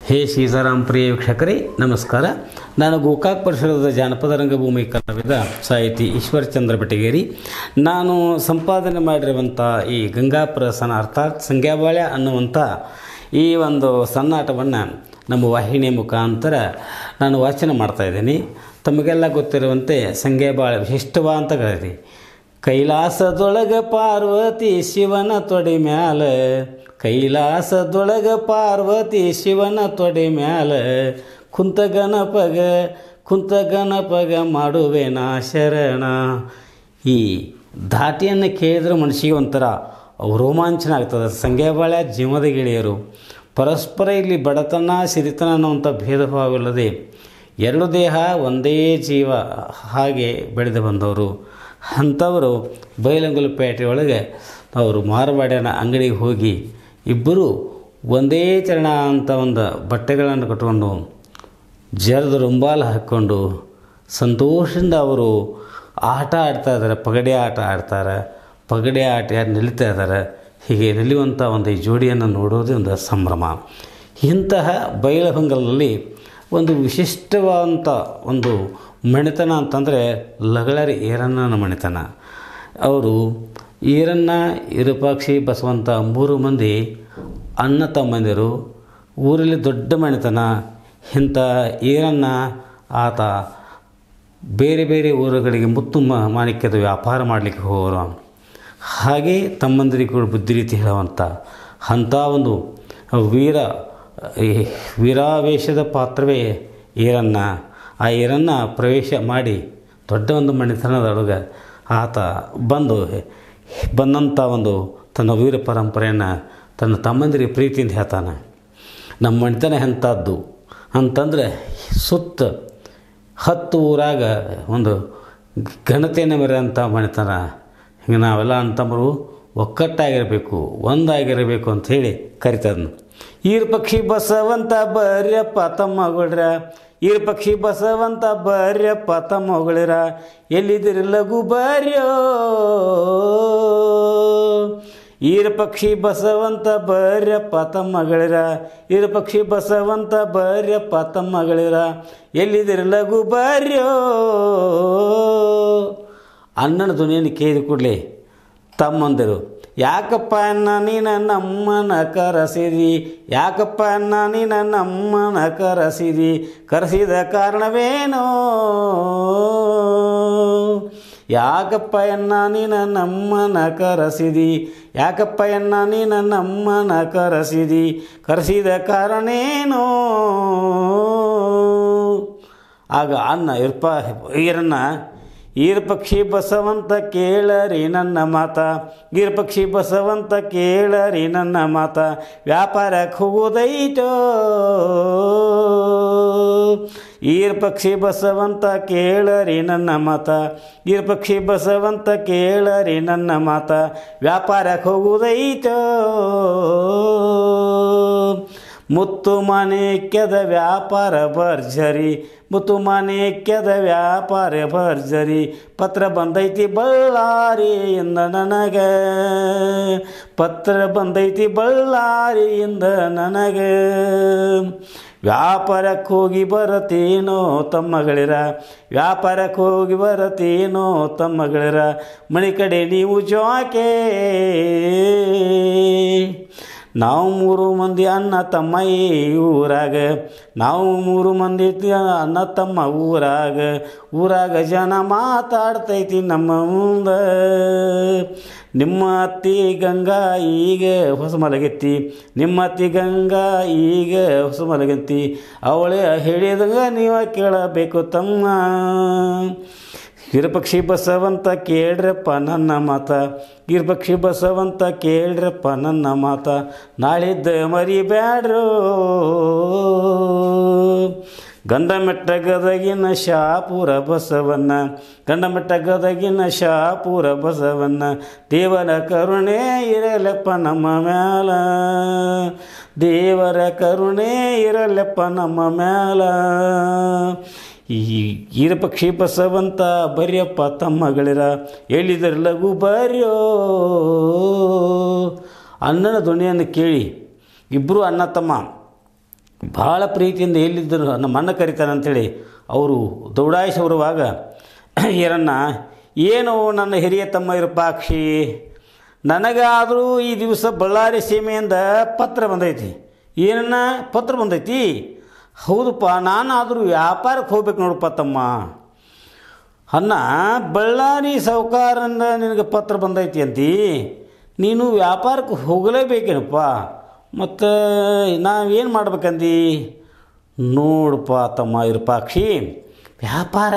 ಹೇ ಸೀತಾರಾಮ್ ಪ್ರಿಯ ವೀಕ್ಷಕರೇ ನಮಸ್ಕಾರ. ನಾನು ಗೋಕಾಕ್ ಪರಿಸರದ ಜಾನಪದ ರಂಗಭೂಮಿ ಕಲಾವಿದ ಸಾಹಿತಿ ಈಶ್ವರಚಂದ್ರ ಬೆಟಗೇರಿ. ನಾನು ಸಂಪಾದನೆ ಮಾಡಿರುವಂಥ ಈ ಗಂಗಾಪ್ರಸನ ಅರ್ಥಾತ್ ಸಂಗ್ಯಾಬಾಳ್ಯ ಅನ್ನುವಂಥ ಈ ಒಂದು ಸನ್ನಾಟವನ್ನು ನಮ್ಮ ವಾಹಿನಿಯ ಮುಖಾಂತರ ನಾನು ವಾಚನ ಮಾಡ್ತಾಯಿದ್ದೀನಿ. ತಮಗೆಲ್ಲ ಗೊತ್ತಿರುವಂತೆ ಸಂಗ್ಯಾಬಾಳ್ಯ ವಿಶಿಷ್ಟವಾದಂಥಗಳಿದೆ. ಕೈಲಾಸದೊಳಗೆ ಪಾರ್ವತಿ ಶಿವನ ತೊಡೆ ಮ್ಯಾಲ, ಕೈಲಾಸದೊಳಗೆ ಪಾರ್ವತಿ ಶಿವನ ತೊಡೆ ಮ್ಯಾಲ, ಕುಂತ ಗಣಪಗ ಮಾಡುವೆನ ಶರಣ. ಈ ಧಾಟಿಯನ್ನು ಕೇಳಿದ್ರೆ ಮನಸ್ಸಿಗೆ ಒಂಥರ ರೋಮಾಂಚನ ಆಗ್ತದೆ. ಸಂಗ್ಯಾಬಾಳ್ಯ ಜೀವದ ಗೆಳೆಯರು ಪರಸ್ಪರ ಇಲ್ಲಿ ಬಡತನ ಸಿರಿತನ ಅನ್ನುವಂಥ ಭೇದ ಭಾವವಿಲ್ಲದೆ ಎರಡು ದೇಹ ಒಂದೇ ಜೀವ ಹಾಗೆ ಬೆಳೆದು ಬಂದವರು. ಅಂಥವರು ಬೈಲಂಗಲ್ ಪೇಟೆಯೊಳಗೆ ಅವರು ಮಾರವಾಡ್ಯನ ಅಂಗಡಿಗೆ ಹೋಗಿ ಇಬ್ಬರು ಒಂದೇ ಚರಣ ಅಂತ ಒಂದು ಬಟ್ಟೆಗಳನ್ನು ಕಟ್ಕೊಂಡು ಜರದ ರುಂಬಾಲ ಹಾಕ್ಕೊಂಡು ಸಂತೋಷದಿಂದ ಅವರು ಆಟ ಆಡ್ತಾ ಇದ್ದಾರೆ. ಪಗಡೆ ಆಟ ಆಡ್ತಾರೆ. ಪಗಡೆ ಆಟ ಯಾರು ನಿಲ್ತಾ ಇದ್ದಾರೆ. ಹೀಗೆ ನಿಲ್ಲುವಂಥ ಒಂದು ಈ ಜೋಡಿಯನ್ನು ನೋಡೋದೇ ಒಂದು ಸಂಭ್ರಮ. ಇಂತಹ ಬೈಲಹೊಂಗಲಲ್ಲಿ ಒಂದು ವಿಶಿಷ್ಟವಾದಂಥ ಒಂದು ಮಣಿತನ ಅಂತಂದರೆ ಲಗಳರಿ ಈರಣ್ಣನ ಮಣಿತನ. ಅವರು ಈರಣ್ಣ, ವಿರೂಪಾಕ್ಷಿ, ಬಸವಂತ ಮೂರು ಮಂದಿ ಅಣ್ಣ ತಮ್ಮಂದಿರು. ಊರಲ್ಲಿ ದೊಡ್ಡ ಮಣಿತನ. ಇಂಥ ಈರಣ್ಣ ಆತ ಬೇರೆ ಬೇರೆ ಊರುಗಳಿಗೆ ಮುತ್ತು ಮಾಣಿಕ್ಯದ ವ್ಯಾಪಾರ ಮಾಡಲಿಕ್ಕೆ ಹೋಗೋರು. ಹಾಗೆ ತಮ್ಮಂದಿರಿಗೂ ಬುದ್ಧಿ ರೀತಿ ಹೇಳುವಂಥ ಅಂಥ ಒಂದು ವೀರಾವೇಶದ ಪಾತ್ರವೇ ಈರಣ್ಣ. ಆ ಈರಣ್ಣ ಪ್ರವೇಶ ಮಾಡಿ ದೊಡ್ಡ ಒಂದು ಮಣಿತನದೊಳಗೆ ಆತ ಬಂದಂಥ ಒಂದು ತನ್ನ ವೀರ ಪರಂಪರೆಯನ್ನು ತನ್ನ ತಮ್ಮಂದಿರಿಗೆ ಪ್ರೀತಿಯಿಂದ ಹೇಳ್ತಾನೆ. ನಮ್ಮ ಮಣಿತನ ಎಂಥದ್ದು ಅಂತಂದರೆ ಸುತ್ತ 10 ಊರಾಗ ಒಂದು ಘನತೆಯನ್ನು ಮೆರೆಯುವಂಥ ಮಣಿತನ. ಹಿಂಗೆ ನಾವೆಲ್ಲ ಅಂತಂಬರು ಒಕ್ಕಟ್ಟಾಗಿರಬೇಕು, ಒಂದಾಗಿರಬೇಕು ಅಂಥೇಳಿ ಕರಿತದನು. ಈರ್ಪಕ್ಷಿ ಬಸವಂತ ಬರ್ಯಪ್ಪ ತಮ್ಮಗೊಳ್ರ, ಈರ್ಪಕ್ಷಿ ಬಸವಂತ ಬರ್ಯಪ್ಪ ತಮ್ಮಗೊಳಿರ, ಎಲ್ಲಿದ್ದೀರಿ ಲಘು ಬರ್ಯೋ. ಈರ್ಪಕ್ಷಿ ಬಸವಂತ ಬರ್ಯಪ್ಪ ತಮ್ಮಗಳಿರ, ಈರ್ಪಕ್ಷಿ ಬಸವಂತ ಬರ್ಯಪ್ಪ ತಮ್ಮಗಳಿರ, ಎಲ್ಲಿದ್ದೀರಿ ಲಘು ಬರ್ಯೋ. ಅಣ್ಣನ ಧ್ವನಿಯನ್ನು ಕೇಳಿದ ಕೂಡಲೇ ತಮ್ಮಂದಿರು, ಯಾಕಪ್ಪ ಅಣ್ಣ ನೀನು ನಮ್ಮನ ಕರೆಸಿದಿ, ಯಾಕಪ್ಪ ಅಣ್ಣ ನೀನು ನಮ್ಮನ ಕರೆಸಿದಿ, ಕರೆಸಿದ ಕಾರಣವೇನೋ, ಯಾಕಪ್ಪ ಅಣ್ಣ ನೀನು ನಮ್ಮನ ಕರೆಸಿದಿ, ಯಾಕಪ್ಪ ಅಣ್ಣ ನೀನು ನಮ್ಮನ ಕರೆಸಿದಿ, ಕರೆಸಿದ ಕಾರಣೇನೋ. ಆಗ ಅಣ್ಣ ಈರಣ್ಣ, ಈರ್ಪಕ್ಷಿ ಬಸವಂತ ಕೇಳರಿ ನನ್ನ ಮಾತ, ಈರ್ಪಕ್ಷಿ ಬಸವಂತ ಕೇಳರಿ ನನ್ನ ಮಾತ, ವ್ಯಾಪಾರಕ್ಕೆ ಹೋಗೋದೈಟೋ. ಈರ್ಪಕ್ಷಿ ಬಸವಂತ ಕೇಳರಿ ನನ್ನ ಮಾತ, ಈರ್ಪಕ್ಷಿ ಬಸವಂತ ಕೇಳರಿ ನನ್ನ ಮಾತ, ವ್ಯಾಪಾರಕ್ಕೆ ಹೋಗೋದೈಟೋ. ಮುತ್ತು ಮಾಣಿಕ್ಯದ ವ್ಯಾಪಾರ ಭರ್ಜರಿ, ಮುತ್ತು ಮಾಣಿಕ್ಯದ ವ್ಯಾಪಾರ ಭರ್ಜರಿ, ಪತ್ರ ಬಂದೈತಿ ಬಳ್ಳಾರಿಯಿಂದ ನನಗೆ, ಪತ್ರ ಬಂದೈತಿ ಬಳ್ಳಾರಿಯಿಂದ ನನಗೆ, ವ್ಯಾಪಾರಕ್ಕೆ ಹೋಗಿ ಬರತೇನೋ ತಮ್ಮಗಳಿರ, ವ್ಯಾಪಾರಕ್ಕೆ ಹೋಗಿ ಬರತೇನೋ ತಮ್ಮಗಳಿರ, ಮನೆ ಕಡೆ ನೀವು ಜೋಕೆ. ನಾವು 3 ಮಂದಿ ಅಣ್ಣ ತಮ್ಮ ಈ ಊರಾಗ, ನಾವು 3 ಮಂದಿ ಅಣ್ಣ ತಮ್ಮ ಊರಾಗ ಜನ ಮಾತಾಡ್ತೈತಿ ನಮ್ಮ ಮುಂದೆ. ನಿಮ್ಮ ಅತ್ತಿ ಗಂಗಾ ಈಗ ಹೊಸ ಮಲಗತ್ತಿ, ನಿಮ್ಮ ಅತ್ತಿ ಗಂಗಾ ಈಗ ಹೊಸ ಮಲಗತ್ತಿ, ಅವಳೇ ಹೇಳಿದಂಗ ನೀವು ಕೇಳಬೇಕು ತಮ್ಮ. ಈರ್ಪಕ್ಷಿ ಬಸವಂತ ಕೇಳ್ರಪ್ಪ ನನ್ನ ಮಾತ, ಈರ್ಪಕ್ಷಿ ಬಸವಂತ ಕೇಳ್ರಪ್ಪ ನನ್ನ ಮಾತ, ನಾಳಿದ್ದ ಮರಿಬ್ಯಾಡ್ರೋ. ಗಂಡಮೆಟ್ಟ ಗದಗಿನ ಶಾಪುರ ಬಸವನ್ನ, ಗಂಡಮೆಟ್ಟ ಗದಗಿನ ಶಾಪುರ ಬಸವನ್ನ, ದೇವರ ಕರುಣೆ ಇರಲಪ್ಪ ನಮ್ಮ ಮ್ಯಾಲ, ದೇವರ ಕರುಣೆ ಇರಲಪ್ಪ ನಮ್ಮ ಮ್ಯಾಲ. ಈ ಈರಪಕ್ಷಿ ಬಸವಂತ ಬರ್ಯಪ್ಪ ತಮ್ಮಗಳಿರ, ಹೇಳಿದರೆ ಲಘು ಬರ್ಯೋ. ಅಣ್ಣನ ಧ್ವನಿಯನ್ನು ಕೇಳಿ ಇಬ್ಬರು ಅಣ್ಣ ತಮ್ಮ ಭಾಳ ಪ್ರೀತಿಯಿಂದ ಎಲ್ಲಿದ್ದರು ನಮ್ಮ ಅಣ್ಣ ಕರಿತಾನೆ ಅಂಥೇಳಿ ಅವರು ದೌಡಾಯಿಸಿ ಬರುವಾಗ ಈರಣ್ಣ ಏನು ನನ್ನ ಹಿರಿಯ ತಮ್ಮ ವಿರೂಪಾಕ್ಷಿ, ನನಗಾದರೂ ಈ ದಿವಸ ಬಳ್ಳಾರಿ ಸೀಮೆಯಿಂದ ಪತ್ರ ಬಂದೈತಿ. ಏನನ್ನ ಪತ್ರ ಬಂದೈತಿ? ಹೌದಪ್ಪ, ನಾನಾದರೂ ವ್ಯಾಪಾರಕ್ಕೆ ಹೋಗ್ಬೇಕು ನೋಡಪ್ಪ ತಮ್ಮ. ಅಣ್ಣ, ಬಳ್ಳಾರಿ ಸಾಹುಕಾರರಿಂದ ನಿನಗೆ ಪತ್ರ ಬಂದೈತಿ ಅಂತಿ, ನೀನು ವ್ಯಾಪಾರಕ್ಕೆ ಹೋಗಲೇಬೇಕೇನಪ್ಪ, ಮತ್ತು ನಾವೇನು ಮಾಡ್ಬೇಕಂದು? ನೋಡಪ್ಪ ತಮ್ಮ ವಿರೂಪಾಕ್ಷಿ, ವ್ಯಾಪಾರ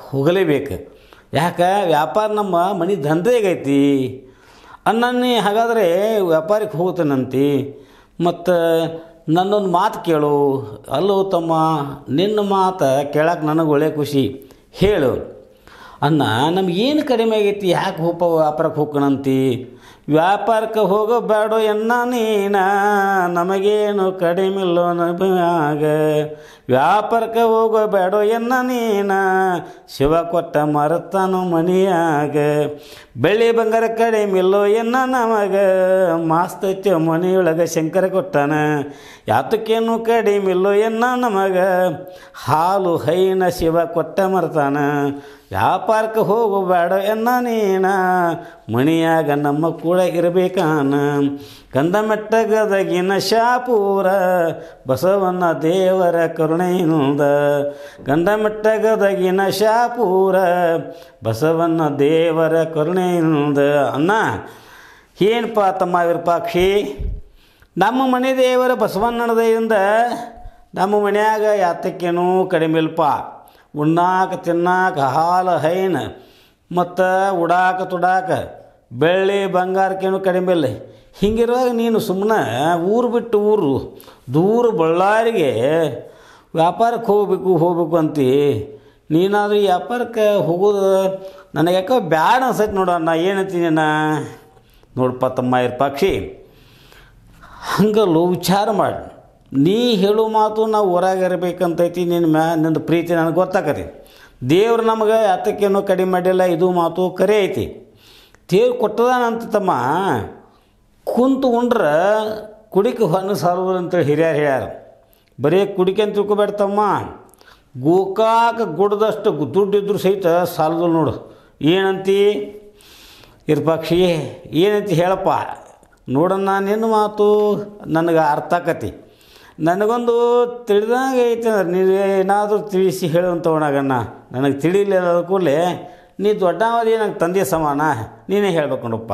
ಹೋಗಲೇಬೇಕು. ಯಾಕೆ? ವ್ಯಾಪಾರ ನಮ್ಮ ಮನೆ ದಂಧೆಗೈತಿ. ಅನ್ನನ್ನಿ ಹಾಗಾದರೆ ವ್ಯಾಪಾರಕ್ಕೆ ಹೋಗ್ತಾನಂತಿ. ಮತ್ತು ನನ್ನೊಂದು ಮಾತು ಕೇಳು. ಅಲ್ಲೋ ತಮ್ಮ, ನಿನ್ನ ಮಾತು ಕೇಳಕ್ಕೆ ನನಗೆ ಒಳ್ಳೆ ಖುಷಿ. ಹೇಳು ಅಣ್ಣ, ನಮಗೇನು ಕಡಿಮೆ ಆಗೈತಿ, ಯಾಕೆ ವ್ಯಾಪಾರಕ್ಕೆ ಹೋಗೋಣಂತಿ? ವ್ಯಾಪಾರಕ್ಕೆ ಹೋಗೋ ಬೇಡ ಎನ್ನ ನೀನ, ನಮಗೇನು ಕಡಿಮಿಲ್ಲೋ ನಮ್ಯಾಗ. ವ್ಯಾಪಾರಕ್ಕೆ ಹೋಗೋ ಬೇಡ ಎನ್ನ ನೀನ, ಶಿವ ಕೊಟ್ಟ ಮರತಾನು ಮನಿಯಾಗ. ಬೆಳ್ಳಿ ಬಂಗಾರ ಕಡಿಮಿಲ್ಲೋ ಎನ್ನ ನಮಗ, ಮಾಸ್ತೈತೆ ಮನೆಯೊಳಗೆ ಶಂಕರ ಕೊಟ್ಟಾನ. ಯಾತಕ್ಕೇನು ಕಡಿಮಿಲ್ಲೋ ಎನ್ನ ನಮಗ, ಹಾಲು ಹೈನ ಶಿವ ಕೊಟ್ಟ ಮರತಾನ. ವ್ಯಾಪಾರಕ್ಕೆ ಹೋಗಬೇಡ ಎನ್ನ ನೀನ, ಮಣಿಯಾಗ ನಮ್ಮ ಕೂಡ ಇರಬೇಕಾನ. ಕಂದಮೆಟ್ಟ ಗದಗಿನ ಶಾಪೂರ, ಬಸವಣ್ಣ ದೇವರ ಕರುಣೆಯಿಂದ. ಗಂಧಮೆಟ್ಟ ಗದಗಿನ ಶಾಪೂರ, ಬಸವಣ್ಣ ದೇವರ ಕರುಣೆಯಿಂದ. ಅಣ್ಣ, ಏನಪ್ಪ ತಮ್ಮ ವಿರೂಪಾಕ್ಷಿ, ನಮ್ಮ ಮನೆ ದೇವರ ಬಸವಣ್ಣನ ದಯೆಯಿಂದ ನಮ್ಮ ಮನ್ಯಾಗ ಯಾತಕ್ಕೇನೂ ಕಡಿಮೆ ಇಲ್ಪ. ಉಣ್ಣಾಕ ತಿನ್ನಾಕ ಹಾಲು ಹೈನ ಮತ್ತು ಉಡಾಕ ತುಡಾಕ ಬೆಳ್ಳಿ ಬಂಗಾರಕ್ಕೇನು ಕಡಿಮೆ ಇಲ್ಲ. ಹಿಂಗಿರುವಾಗ ನೀನು ಸುಮ್ಮನೆ ಊರು ಬಿಟ್ಟು ಊರು ದೂರ ಬಳ್ಳಾರಿಗೆ ವ್ಯಾಪಾರಕ್ಕೆ ಹೋಗ್ಬೇಕು ಅಂತಿ. ನೀನಾದರೂ ಈ ವ್ಯಾಪಾರಕ್ಕೆ ಹೋಗೋದು ನನಗೆ ಯಾಕೋ ಬ್ಯಾಡ ಅನ್ಸೈತೆ ನೋಡಣ್ಣ. ಏನಂತೀನಿ ನಾ? ನೋಡಪ್ಪ ತಮ್ಮ ವಿರೂಪಾಕ್ಷಿ, ಹಂಗಲ್ಲೂ ವಿಚಾರ ಮಾಡಿ. ನೀ ಹೇಳೋ ಮಾತು ನಾವು ಹೊರಗೆ ಇರಬೇಕಂತೈತಿ. ನಿನ್ನ ಪ್ರೀತಿ ನನಗೆ ಗೊತ್ತಾಕತಿ. ದೇವ್ರು ನಮಗೆ ಯಾತಕ್ಕೇನೋ ಕಡಿಮೆ ಮಾಡಿಲ್ಲ, ಇದು ಮಾತು ಕರೆ ಐತಿ. ದೇವ್ರು ಕೊಟ್ಟದಾನಂತ ತಮ್ಮ. ಕುಂತು ಉಂಡ್ರೆ ಕುಡಿಕೆ ಹೊನ್ನು ಸಾಲುವುದು ಅಂತೇಳಿ ಹಿರಿಯರು ಹೇಳ್ಯಾರ. ಬರೀ ಕುಡಿಕೆ ಅಂತ ತಿಳ್ಕೊಬೇಡ ತಮ್ಮ. ಗೋಕಾಕ ಗುಡ್ದಷ್ಟು ದುಡ್ಡಿದ್ರು ಸಹಿತ ಸಾಲದು ನೋಡು. ಏನಂತಿ ವಿರೂಪಾಕ್ಷಿ? ಏನಂತ ಹೇಳಪ್ಪ ನೋಡಣ್ಣ. ನಿನ್ನ ಮಾತು ನನಗೆ ಅರ್ಥ ಆಕತಿ. ನನಗೊಂದು ತಿಳಿದಂಗೆ ಐತೆ ಅಂದ್ರೆ ನೀವು ಏನಾದರೂ ತಿಳಿಸಿ ಹೇಳುವಂಥವನಾಗಣ್ಣ. ನನಗೆ ತಿಳಿಲಿಲ್ಲ ಕೂಡಲೇ ನೀ ದೊಡ್ಡವದಿ, ನಂಗೆ ತಂದೆ ಸಮಾನ, ನೀನೇ ಹೇಳ್ಬೇಕು ನೋಡಪ್ಪ.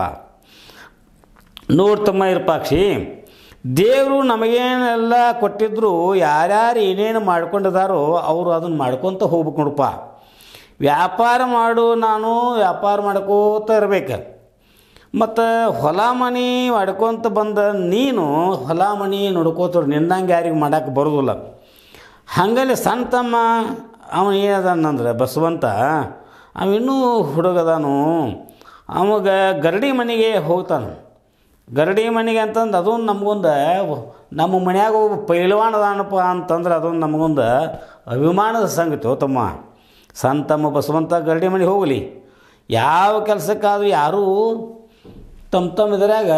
ನೋಡ್ತಮ್ಮ ವಿರೂಪಾಕ್ಷಿ, ದೇವರು ನಮಗೇನೆಲ್ಲ ಕೊಟ್ಟಿದ್ರು, ಯಾರ್ಯಾರು ಏನೇನು ಮಾಡ್ಕೊಂಡಿದ್ದಾರೋ ಅವರು ಅದನ್ನು ಮಾಡ್ಕೊತ ಹೋಗ್ಬೇಕು ನೋಡಪ್ಪ. ವ್ಯಾಪಾರ ಮಾಡು, ನಾನು ವ್ಯಾಪಾರ ಮಾಡ್ಕೋತ ಇರ್ಬೇಕು. ಮತ್ತು ಹೊಲ ಮನೆ ಮಾಡ್ಕೊತ ಬಂದ ನೀನು ಹೊಲ ಮನೆ ನೋಡ್ಕೋತ ನಿನ್ನಂಗೆ ಯಾರಿಗೆ ಮಾಡೋಕ್ಕೆ ಬರೋದಿಲ್ಲ. ಹಾಗಲ್ಲಿ ಸಣ್ಣ ತಮ್ಮ ಅವನು ಏನದಾನಂದ್ರೆ ಬಸವಂತ, ಅವಿನ್ನೂ ಹುಡುಗದಾನು. ಅವಾಗ ಗರಡಿ ಮನೆಗೆ ಹೋಗ್ತಾನೆ. ಗರಡಿ ಮನೆಗೆ ಅಂತಂದು ಅದೊಂದು ನಮಗೊಂದು, ನಮ್ಮ ಮನ್ಯಾಗ ಒಬ್ಬ ಪೈಲ್ವಾನದಾನಪ್ಪ ಅಂತಂದ್ರೆ ಅದೊಂದು ನಮಗೊಂದು ಅಭಿಮಾನದ ಸಂಗತಿ. ತಮ್ಮ ಸಣ್ಣ ತಮ್ಮ ಬಸವಂತ ಗರಡಿ ಮನೆಗೆ ಹೋಗಲಿ. ಯಾವ ಕೆಲಸಕ್ಕಾದ್ರೂ ಯಾರೂ ತಮ್ಮ ಇದರಾಗ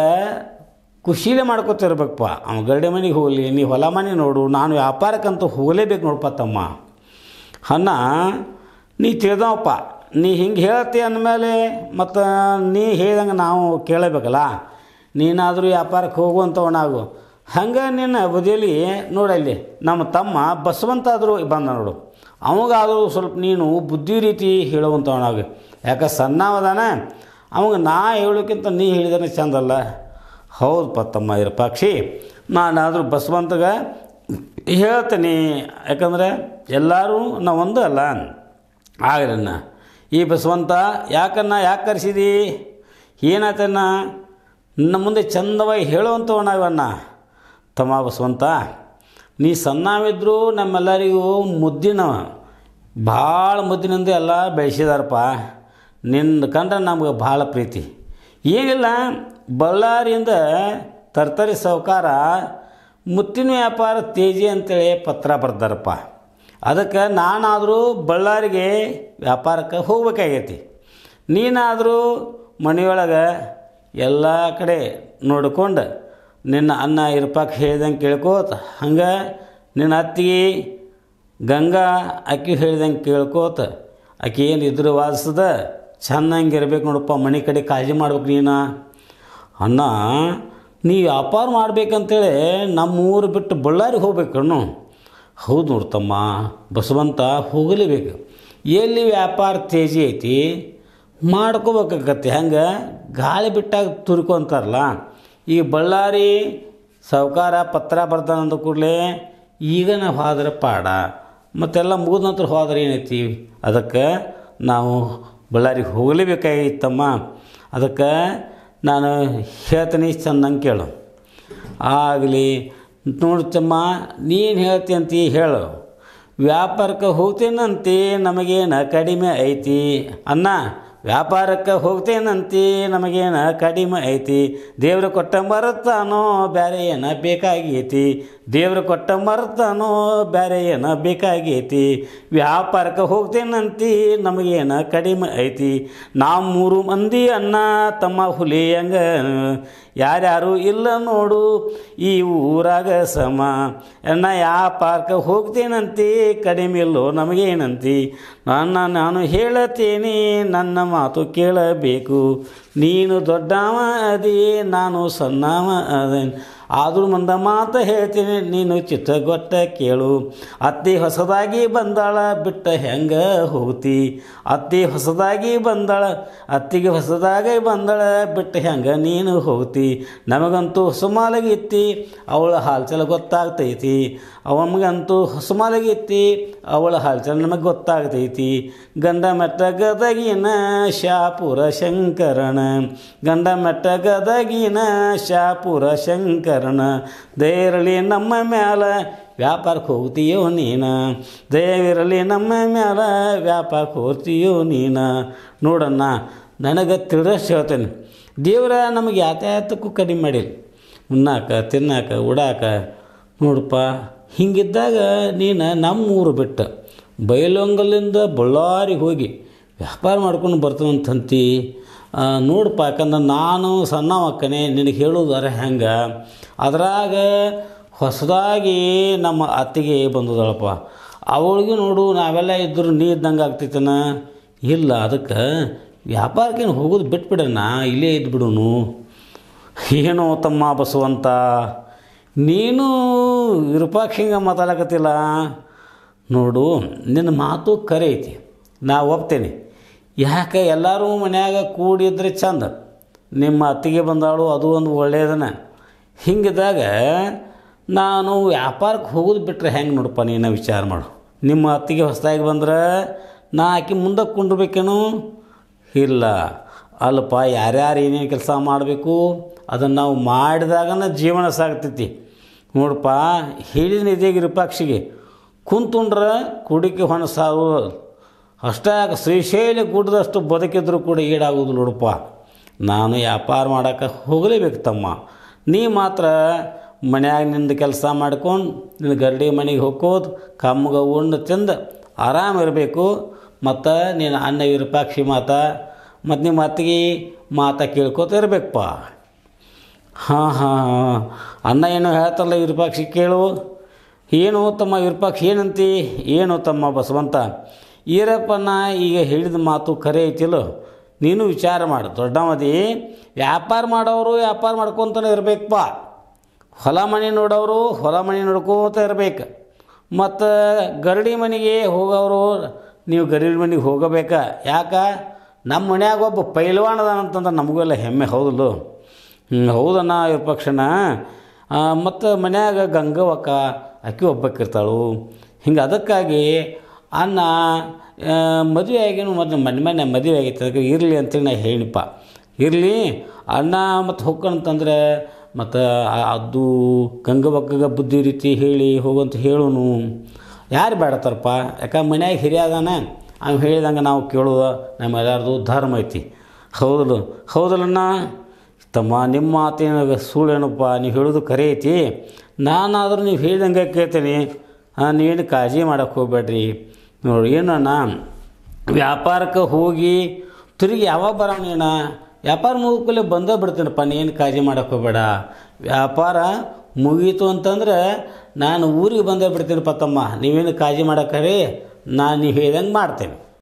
ಖುಷಿಲೇ ಮಾಡ್ಕೊತಿರ್ಬೇಕಪ್ಪ. ಅವ್ನು ಗರಡಿ ಮನೆಗೆ ಹೋಗಲಿ, ನೀ ಹೊಲ ಮನೆ ನೋಡು, ನಾನು ವ್ಯಾಪಾರಕ್ಕಂತೂ ಹೋಗಲೇಬೇಕು ನೋಡಪ್ಪ ತಮ್ಮ. ಅನ್ನ ನೀ ತಿಳಿದವಪ್ಪ. ನೀ ಹಿಂಗೆ ಹೇಳ್ತಿ ಅಂದಮೇಲೆ ಮತ್ತು ನೀ ಹೇಳ್ದಂಗೆ ನಾವು ಕೇಳಬೇಕಲ್ಲ. ನೀನಾದರೂ ವ್ಯಾಪಾರಕ್ಕೆ ಹೋಗುವಂಥವನಾಗು. ಹಂಗೆ ನಿನ್ನ ಬದಿಯಲ್ಲಿ ನೋಡಲ್ಲಿ ನಮ್ಮ ತಮ್ಮ ಬಸವಂತ ಆದರೂ ಬಂದ ನೋಡು. ಅವಾಗಾದರೂ ಸ್ವಲ್ಪ ನೀನು ಬುದ್ಧಿ ರೀತಿ ಹೇಳುವಂಥವನಾಗು. ಯಾಕೆ ಸಣ್ಣವದಾನ, ಅವಾಗ ನಾ ಹೇಳೋಕ್ಕಿಂತ ನೀ ಹೇಳಿದ್ರೆ ಚಂದಲ್ಲ. ಹೌದಪ್ಪ ತಮ್ಮ ವಿರೂಪಾಕ್ಷಿ, ನಾನಾದರೂ ಬಸವಂತಗೆ ಹೇಳ್ತೀನಿ. ಯಾಕಂದರೆ ಎಲ್ಲರೂ ನಾವು ಒಂದು ಅಲ್ಲ. ಆಗಲನ್ನ ಈ ಬಸವಂತ ಯಾಕೆ ಕರೆಸಿದಿ? ಏನಾಯ್ತಣ್ಣ? ನನ್ನ ಮುಂದೆ ಚಂದವಾಗಿ ಹೇಳುವಂಥವನಾಗಣ್ಣ. ತಮ್ಮ ಬಸವಂತ, ನೀ ಸಣ್ಣವಿದ್ದರೂ ನಮ್ಮೆಲ್ಲರಿಗೂ ಮುದ್ದಿನವ, ಭಾಳ ಮುದ್ದಿನಿಂದ ಎಲ್ಲ ಬೆಳೆಸಿದಾರಪ್ಪ. ನಿನ್ನ ಕಂಡ್ರೆ ನಮ್ಗೆ ಭಾಳ ಪ್ರೀತಿ. ಏನಿಲ್ಲ, ಬಳ್ಳಾರಿಯಿಂದ ತರ್ತರಿ ಸಾಹುಕಾರ ಮುತ್ತಿನ ವ್ಯಾಪಾರ ತೇಜಿ ಅಂತೇಳಿ ಪತ್ರ ಬರ್ದಾರಪ್ಪ. ಅದಕ್ಕೆ ನಾನಾದರೂ ಬಳ್ಳಾರಿಗೆ ವ್ಯಾಪಾರಕ್ಕೆ ಹೋಗ್ಬೇಕಾಗೈತಿ. ನೀನಾದರೂ ಮನೆಯೊಳಗೆ ಎಲ್ಲ ಕಡೆ ನೋಡ್ಕೊಂಡು ನಿನ್ನ ಅನ್ನ ವಿರೂಪಾಕ್ಷಿ ಹೇಳ್ದಂಗೆ ಕೇಳ್ಕೋತ ಹಂಗೆ ನಿನ್ನ ಅತ್ತಿಗೆ ಗಂಗಾ ಆಕೆ ಹೇಳ್ದಂಗೆ ಕೇಳ್ಕೋತ ಆಕೆ ಏನು ಇದ್ರ ವಾದಿಸದ ಚೆನ್ನಾಗಿ ಇರ್ಬೇಕು ನೋಡಪ್ಪ, ಮನೆ ಕಡೆ ಕಾಳಜಿ ಮಾಡ್ಬೇಕು ನೀನು. ಅಣ್ಣ ನೀ ವ್ಯಾಪಾರ ಮಾಡ್ಬೇಕಂತೇಳಿ ನಮ್ಮೂರು ಬಿಟ್ಟು ಬಳ್ಳಾರಿಗೆ ಹೋಗ್ಬೇಕಣ್ಣು. ಹೌದು ನೋಡ್ತಮ್ಮ ಬಸವಂತ, ಹೋಗಲೇಬೇಕು. ಎಲ್ಲಿ ವ್ಯಾಪಾರ ತೇಜಿ ಐತಿ ಮಾಡ್ಕೋಬೇಕಾಗತ್ತೆ. ಹೆಂಗೆ ಗಾಳಿ ಬಿಟ್ಟಾಗ ತುರ್ಕೊಂತಾರಲ್ಲ, ಈ ಬಳ್ಳಾರಿ ಸಾವ್ಕಾರ ಪತ್ರ ಬರ್ತಾನಂದ ಕೂಡಲೇ ಈಗ ನಾವು ಹೋದ್ರೆ ಪಾಡ, ಮತ್ತೆಲ್ಲ ಮುಗಿದ ನಂತರ ಹೋದ್ರೆ ಏನೈತಿ. ಅದಕ್ಕೆ ನಾವು ಬಳ್ಳಾರಿಗೆ ಹೋಗಲೇಬೇಕಾಗಿತ್ತಮ್ಮ. ಅದಕ್ಕೆ ನಾನು ಹೇಳ್ತೀನಿ, ಚೆಂದಂಗೆ ಕೇಳು. ಆಗಲಿ ನೋಡ್ತಮ್ಮ, ನೀನು ಹೇಳ್ತಿ ಹೇಳು. ವ್ಯಾಪಾರಕ್ಕೆ ಹೋಗ್ತೇನಂತೆ ನಮಗೇನು ಕಡಿಮೆ ಐತಿ ಅಣ್ಣ, ವ್ಯಾಪಾರಕ್ಕೆ ಹೋಗ್ತೇನಂತೆ ನಮಗೇನು ಕಡಿಮೆ ಐತಿ. ದೇವ್ರು ಕೊಟ್ಟ ಮರತಾನೋ ಬೇರೆ ಏನು ಬೇಕಾಗೈತಿ, ದೇವ್ರು ಕೊಟ್ಟ ಮರತಾನೋ ಬೇರೆ ಏನು ಬೇಕಾಗೈತಿ. ವ್ಯಾಪಾರಕ್ಕೆ ಹೋಗ್ತೇನಂತೆ ನಮಗೇನು ಕಡಿಮೆ ಐತಿ. ನಾವು 3 ಮಂದಿ ಅಣ್ಣ ತಮ್ಮ ಹುಲಿ ಹಂಗ, ಯಾರ್ಯಾರು ಇಲ್ಲ ನೋಡು ಈ ಊರಾಗ ಸಮ. ಅಣ್ಣ ವ್ಯಾಪಾರಕ್ಕೆ ಹೋಗ್ತೇನಂತೆ ಕಡಿಮೆ ಇಲ್ಲೋ ನಮಗೇನಂತಿ. ನಾನು ಹೇಳತ್ತೇನೆ ನನ್ನ ಮಾತು ಕೇಳಬೇಕು. ನೀನು ದೊಡ್ಡವ ಅದಿ ನಾನು ಸಣ್ಣವ ಅದೇನು, ಆದರೂ ಮಂದ ಮಾತು ಹೇಳ್ತೀನಿ ನೀನು ಚಿತ್ತಗೊಟ್ಟ ಕೇಳು. ಅತ್ತಿ ಹೊಸದಾಗಿ ಬಂದಾಳ ಬಿಟ್ಟ ಹೆಂಗೆ ಹೋಗ್ತಿ. ಅತ್ತಿ ಹೊಸದಾಗಿ ಬಂದಾಳ, ಅತ್ತಿಗೆ ಹೊಸದಾಗಿ ಬಂದಾಳ ಬಿಟ್ಟ ಹೆಂಗೆ ನೀನು ಹೋಗ್ತಿ. ನಮಗಂತೂ ಹೊಸಮಾಲಗಿತ್ತಿ ಅವಳ ಹಾಲ್ಚಲ ಗೊತ್ತಾಗ್ತೈತಿ. ಅವನಿಗಂತೂ ಹೊಸಮಾಲಗಿತ್ತಿ ಅವಳ ಹಾಲ್ಚಲ ನಮಗೆ ಗೊತ್ತಾಗ್ತೈತಿ. ಗಂಡ ಮೆಟ್ಟ ಗದಗಿನ ಶಾಪುರ ಶಂಕರಣ, ಗಂಡ ಮೆಟ್ಟ ಗದಗಿನ ಶಾಪುರ ಶಂಕರಣ. ದಯವಿರಲಿ ನಮ್ಮ ಮ್ಯಾಲ ವ್ಯಾಪಾರಕ್ಕೆ ಹೋಗ್ತೀಯೋ ನೀನು, ದಯವಿರಲಿ ನಮ್ಮ ಮ್ಯಾಲ ವ್ಯಾಪಾರಕ್ಕೆ ಹೋಗ್ತೀಯೋ ನೀನು. ನೋಡಣ್ಣ, ನನಗೆ ತಿಳಿದಷ್ಟು ಹೇಳ್ತೇನೆ, ದೇವರ ನಮಗೆ ಯಾತಾಯಾತಕ್ಕೂ ಕಡಿಮೆ ಮಾಡಿಲ್ಲ. ಉಣ್ಣಾಕ ತಿನ್ನಾಕ ಉಡಾಕ. ನೋಡಪ್ಪ, ಹಿಂಗಿದ್ದಾಗ ನೀನು ನಮ್ಮೂರು ಬಿಟ್ಟು ಬೈಲೊಂಗಲಿಂದ ಬಳ್ಳಾರಿಗೆ ಹೋಗಿ ವ್ಯಾಪಾರ ಮಾಡ್ಕೊಂಡು ಬರ್ತಾನಂತಂತಿ. ನೋಡಪ್ಪ, ಯಾಕಂದ್ರೆ ನಾನು ಸಣ್ಣವಕ್ಕನೆ ನಿನಗೆ ಹೇಳೋದಾರೆ ಹೆಂಗೆ. ಅದ್ರಾಗ ಹೊಸದಾಗಿ ನಮ್ಮ ಅತ್ತಿಗೆ ಬಂದದಳಪ್ಪ, ಅವಳಿಗೆ ನೋಡು ನಾವೆಲ್ಲ ಇದ್ದರೂ ನೀ ಇದ್ದಂಗೆ ಆಗ್ತೈತನ. ಇಲ್ಲ, ಅದಕ್ಕೆ ವ್ಯಾಪಾರಕ್ಕೇನು ಹೋಗೋದು ಬಿಟ್ಬಿಡೋಣ, ಇಲ್ಲೇ ಇದ್ಬಿಡೋನು. ಏನೋ ತಮ್ಮ ಬಸವಂತ, ನೀನು ವಿರೂಪಾಕ್ಷಿಂಗೆ ಮಾತಾಡಕತ್ತಿಲ್ಲ ನೋಡು. ನಿನ್ನ ಮಾತು ಕರೆ ಐತಿ, ನಾ ಒಪ್ತೇನೆ. ಯಾಕೆ ಎಲ್ಲರೂ ಮನ್ಯಾಗ ಕೂಡಿದ್ರೆ ಚಂದ. ನಿಮ್ಮ ಅತ್ತಿಗೆ ಬಂದಾಳು, ಅದು ಒಂದು ಒಳ್ಳೆಯದನ. ಹಿಂಗಿದ್ದಾಗ ನಾನು ವ್ಯಾಪಾರಕ್ಕೆ ಹೋಗೋದು ಬಿಟ್ಟರೆ ಹೆಂಗೆ ನೋಡಪ್ಪ, ನೀನು ವಿಚಾರ ಮಾಡು. ನಿಮ್ಮ ಅತ್ತಿಗೆ ಹೊಸದಾಗಿ ಬಂದ್ರೆ ನಾ ಆಕೆ ಮುಂದೆ ಕುಂಡ್ರಬೇಕೇನು? ಇಲ್ಲ ಅಲ್ಲಪ್ಪ, ಯಾರ್ಯಾರು ಏನೇನು ಕೆಲಸ ಮಾಡಬೇಕು ಅದನ್ನು ನಾವು ಮಾಡಿದಾಗನ ಜೀವನ ಸಾಗ್ತೈತಿ. ನೋಡಪ್ಪ, ಹೇಳಿದ ಇದೇ ವಿರೂಪಾಕ್ಷಿಗೆ ಕುಂತುಂಡ್ರೆ ಕುಡಿಕೆ ಹೊಣ ಸಾವು ಅಷ್ಟೇ. ಶ್ರೀಶೈಲ ಗುಡ್ಡದಷ್ಟು ಬದುಕಿದ್ರು ಕೂಡ ಈಡಾಗೋದು ನೋಡಪ್ಪ. ನಾನು ವ್ಯಾಪಾರ ಮಾಡೋಕ್ಕೆ ಹೋಗಲೇಬೇಕು ತಮ್ಮ. ನೀ ಮಾತ್ರ ಮನ್ಯಾಗ ನಿಂದು ಕೆಲಸ ಮಾಡ್ಕೊಂಡು ನಿನ್ನ ಗರಡಿ ಮನೆಗೆ ಹೋಗೋದು, ಕಮ್ಮಗೆ ಉಂಡು ತಿಂದು ಆರಾಮಿರಬೇಕು. ಮತ್ತು ನೀನು ಅನ್ನ ವಿರೂಪಾಕ್ಷಿ ಮಾತಾ ಮತ್ತು ನಿಮ್ಮ ಅತ್ತಿಗೆ ಮಾತಾ ಕೇಳ್ಕೊತ ಇರಬೇಕಪ್ಪ. ಹಾಂ, ಅನ್ನ ಏನೋ ಹೇಳ್ತಾರಲ್ಲ ವಿರೂಪಾಕ್ಷಿ ಕೇಳು. ಏನು ತಮ್ಮ ವಿರೂಪಾಕ್ಷಿ ಏನಂತಿ? ಏನು ತಮ್ಮ ಬಸವಂತ, ಈರಪ್ಪನ ಈಗ ಹೇಳಿದ ಮಾತು ಖರೆ ಐತಿಲ್ಲೋ. ನೀನು ವಿಚಾರ ಮಾಡು, ದೊಡ್ಡವದಿ. ವ್ಯಾಪಾರ ಮಾಡೋರು ವ್ಯಾಪಾರ ಮಾಡ್ಕೊತಾನೆ ಇರಬೇಕಪ್ಪ. ಹೊಲ ಮನೆ ನೋಡೋರು ಹೊಲ ಮನೆ ನೋಡ್ಕೋತ ಇರಬೇಕು. ಮತ್ತು ಗರಡಿ ಮನೆಗೆ ಹೋಗೋರು ನೀವು ಗರಡಿ ಮನೆಗೆ ಹೋಗಬೇಕಾ? ಯಾಕೆ? ನಮ್ಮ ಮನ್ಯಾಗ ಒಬ್ಬ ಪೈಲ್ವಾನದಾನಂತಂದ್ರೆ ನಮಗೆಲ್ಲ ಹೆಮ್ಮೆ, ಹೌದಲ್ಲ? ಹೌದಣ್ಣ ವಿರೂಪಾಕ್ಷಣ್ಣ. ಮತ್ತು ಮನ್ಯಾಗ ಗಂಗವ್ವಕ್ಕ ಅಕ್ಕಿ ಒಬ್ಬಕ್ಕಿರ್ತಾಳು. ಹಿಂಗೆ ಅದಕ್ಕಾಗಿ ಅನ್ನ ಮದುವೆ ಆಗೇನು ಮೊದಲು ಮನೆ ಮದುವೆ ಆಗೈತೆ, ಅದಕ್ಕೆ ಇರಲಿ ಅಂತೇಳಿ ನಾ ಹೇಳಿಪ್ಪ. ಇರಲಿ ಅಣ್ಣ ಮತ್ತು ಹೋಗ್ಕಂತಂದ್ರೆ ಮತ್ತು ಅದು ಗಂಗವ್ವಕ್ಕಗೆ ಬುದ್ಧಿ ರೀತಿ ಹೇಳಿ ಹೋಗಂತ ಹೇಳೋನು. ಯಾರು ಬೇಡತ್ತಾರಪ್ಪ? ಯಾಕೆ ಮನ್ಯಾಗ ಹಿರಿಯ ಅದಾನ, ಅವ್ನು ಹೇಳಿದಂಗೆ ನಾವು ಕೇಳೋದು ನಮ್ಮೆಲ್ಲರದು ಧರ್ಮ ಐತಿ. ಹೌದಲ್ಲಣ್ಣ ತಮ್ಮ, ನಿಮ್ಮ ಮಾತೇನಾಗ ಸುಳ್ಳೇನಪ್ಪ, ನೀವು ಹೇಳೋದು ಖರೆ ಐತಿ. ನಾನಾದರೂ ನೀವು ಹೇಳಿದಂಗೆ ಕೇಳ್ತೀನಿ. ನೀವೇನು ಕಾಳಜಿ ಮಾಡೋಕ್ಕೆ ಹೋಗ್ಬೇಡ್ರಿ. ನೋಡಿ ಏನಣ್ಣ, ವ್ಯಾಪಾರಕ್ಕೆ ಹೋಗಿ ತಿರುಗಿ ಯಾವಾಗ ಬರೋಣ? ವ್ಯಾಪಾರ ಮುಗಿದ್ಮೇಲೆ ಬಂದೇ ಬಿಡ್ತೀನಪ್ಪ, ನೀನು ಕಾಳಜಿ ಮಾಡೋಕ್ಕೆ ಹೋಗ್ಬೇಡ. ವ್ಯಾಪಾರ ಮುಗೀತು ಅಂತಂದ್ರೆ ನಾನು ಊರಿಗೆ ಬಂದೇ ಬಿಡ್ತೀನಿ ತಮ್ಮ, ನೀವೇನು ಕಾಳಜಿ ಮಾಡಕ್ಕರಿ, ನಾನು ನೀವು ಹೇಳ್ದಂಗೆ ಮಾಡ್ತೇನೆ.